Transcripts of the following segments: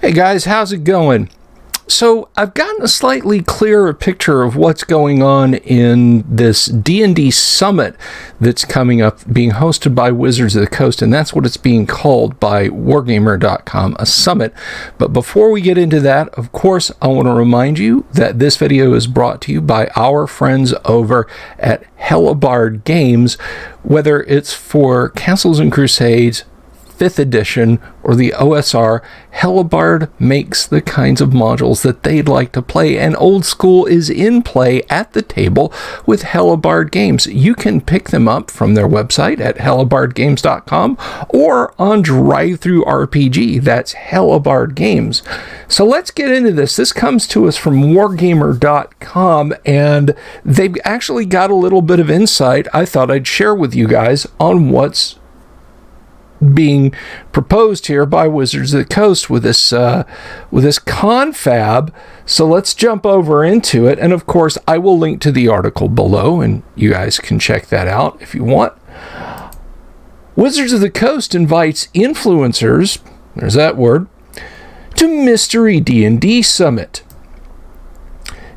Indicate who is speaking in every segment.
Speaker 1: Hey guys, how's it going? So I've gotten a slightly clearer picture of what's going on in this D&D summit that's coming up, being hosted by Wizards of the Coast, and that's what it's being called by Wargamer.com, a summit. But before we get into that, of course, I want to remind you that this video is brought to you by our friends over at Hellebarde Games, whether it's for Castles and Crusades, 5th edition, or the OSR. Hellebarde makes the kinds of modules that they'd like to play, and Old School is in play at the table with Hellebarde Games. You can pick them up from their website at hellebardegames.com or on Drive-Thru RPG. That's Hellebarde Games. So let's get into this. This comes to us from Wargamer.com, and they've actually got a little bit of insight I thought I'd share with you guys on what's being proposed here by Wizards of the Coast with this confab. So let's jump over into it, and of course I will link to the article below, and you guys can check that out if you want. Wizards of the Coast invites influencers, there's that word, to Mystery D&D Summit.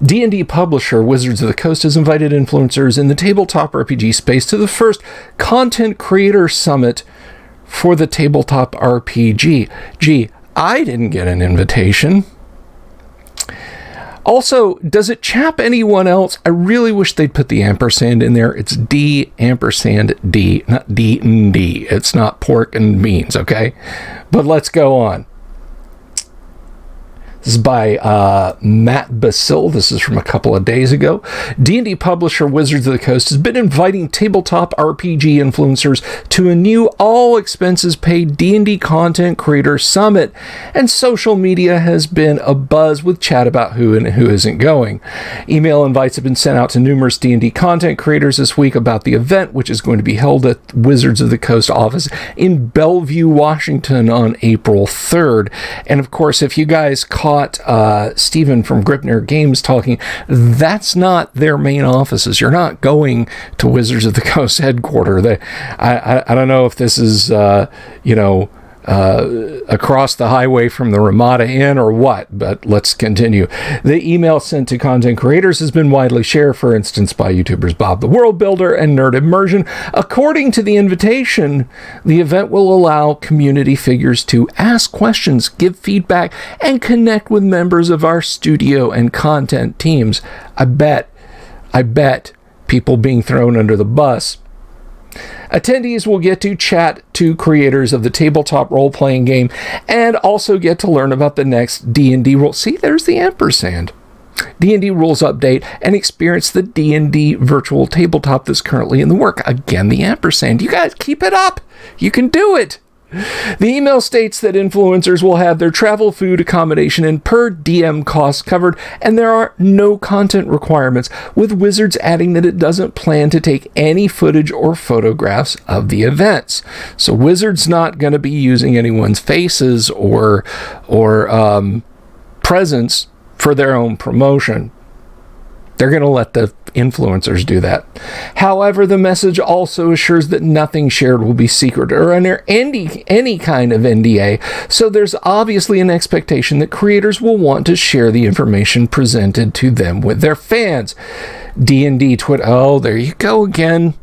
Speaker 1: D&D publisher Wizards of the Coast has invited influencers in the tabletop RPG space to the first Content Creator Summit for the tabletop RPG. Gee, I didn't get an invitation. Also, does it chap anyone else? I really wish they'd put the ampersand in there. It's D ampersand D, not D and D. It's not pork and beans, okay? But let's go on. This is by Matt Basil. This is from a couple of days ago. D&D publisher Wizards of the Coast has been inviting tabletop RPG influencers to a new all-expenses-paid D&D Content Creator Summit, and social media has been abuzz with chat about who and who isn't going. Email invites have been sent out to numerous D&D content creators this week about the event, which is going to be held at Wizards of the Coast office in Bellevue, Washington on April 3rd. And of course, if you guys caught Stephen from Gripner Games talking, that's not their main offices. You're not going to Wizards of the Coast headquarters. I don't know if this is across the highway from the Ramada Inn or what, but let's continue. The email sent to content creators has been widely shared, for instance, by YouTubers Bob the World Builder and Nerd Immersion. According to the invitation, the event will allow community figures to ask questions, give feedback, and connect with members of our studio and content teams. I bet people being thrown under the bus. Attendees will get to chat to creators of the tabletop role-playing game and also get to learn about the next D&D rule. See, there's the ampersand. D&D rules update and experience the D&D virtual tabletop that's currently in the work. Again, the ampersand. You guys keep it up. You can do it. The email states that influencers will have their travel, food, accommodation, and per DM costs covered, and there are no content requirements, with Wizards adding that it doesn't plan to take any footage or photographs of the events. So Wizards not going to be using anyone's faces or presence for their own promotion. They're going to let the influencers do that. However, the message also assures that nothing shared will be secret or under any kind of NDA, so there's obviously an expectation that creators will want to share the information presented to them with their fans. D&D Twitter, oh, there you go again.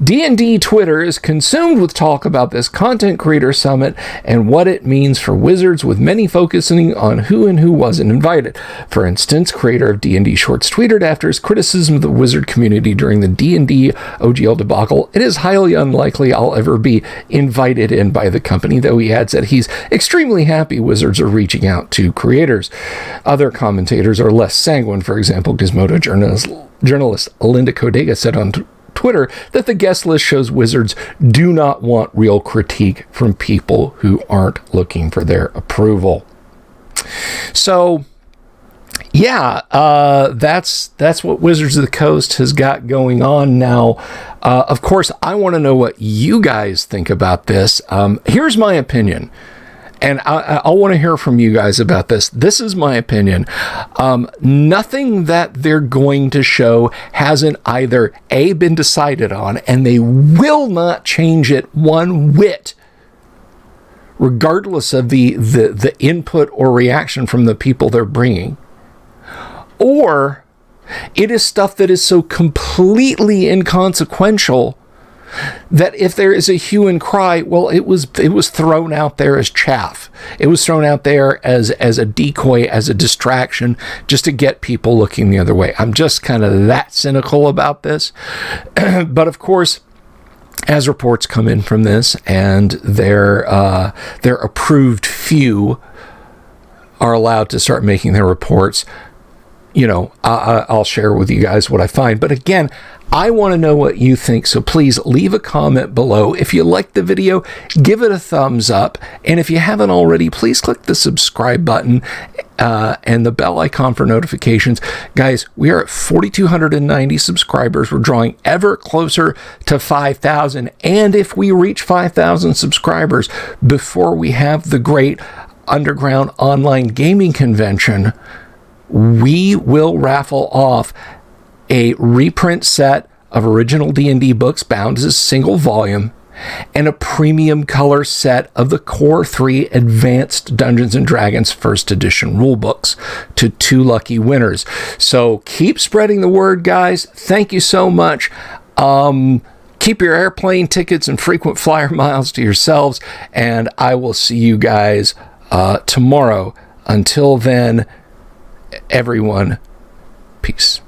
Speaker 1: D&D Twitter is consumed with talk about this Content Creator Summit and what it means for Wizards, with many focusing on who and who wasn't invited. For instance, creator of D&D Shorts tweeted after his criticism of the Wizard community during the D&D OGL debacle, "It is highly unlikely I'll ever be invited in by the company," though he adds that he's extremely happy Wizards are reaching out to creators. Other commentators are less sanguine. For example, Gizmodo journalist Linda Codega said on Twitter that the guest list shows Wizards do not want real critique from people who aren't looking for their approval. So, yeah, that's what Wizards of the Coast has got going on now. Of course, I want to know what you guys think about this. Here's my opinion. And I want to hear from you guys about this. This is my opinion. Nothing that they're going to show hasn't either A, been decided on, and they will not change it one whit, regardless of the input or reaction from the people they're bringing. Or it is stuff that is so completely inconsequential that if there is a hue and cry, well, it was thrown out there as chaff. It was thrown out there as a decoy, as a distraction, just to get people looking the other way. I'm just kind of that cynical about this. But of course, as reports come in from this, and their approved few are allowed to start making their reports, you know, I'll share with you guys what I find. But again, I want to know what you think, so please leave a comment below. If you liked the video, give it a thumbs up. And if you haven't already, please click the subscribe button and the bell icon for notifications. Guys, we are at 4,290 subscribers. We're drawing ever closer to 5,000. And if we reach 5,000 subscribers before we have the great underground online gaming convention, we will raffle off a reprint set of original D&D books bound as a single volume and a premium color set of the Core 3 Advanced Dungeons & Dragons First Edition rulebooks to 2 lucky winners. So keep spreading the word, guys. Thank you so much. Keep your airplane tickets and frequent flyer miles to yourselves, and I will see you guys tomorrow. Until then, everyone, peace.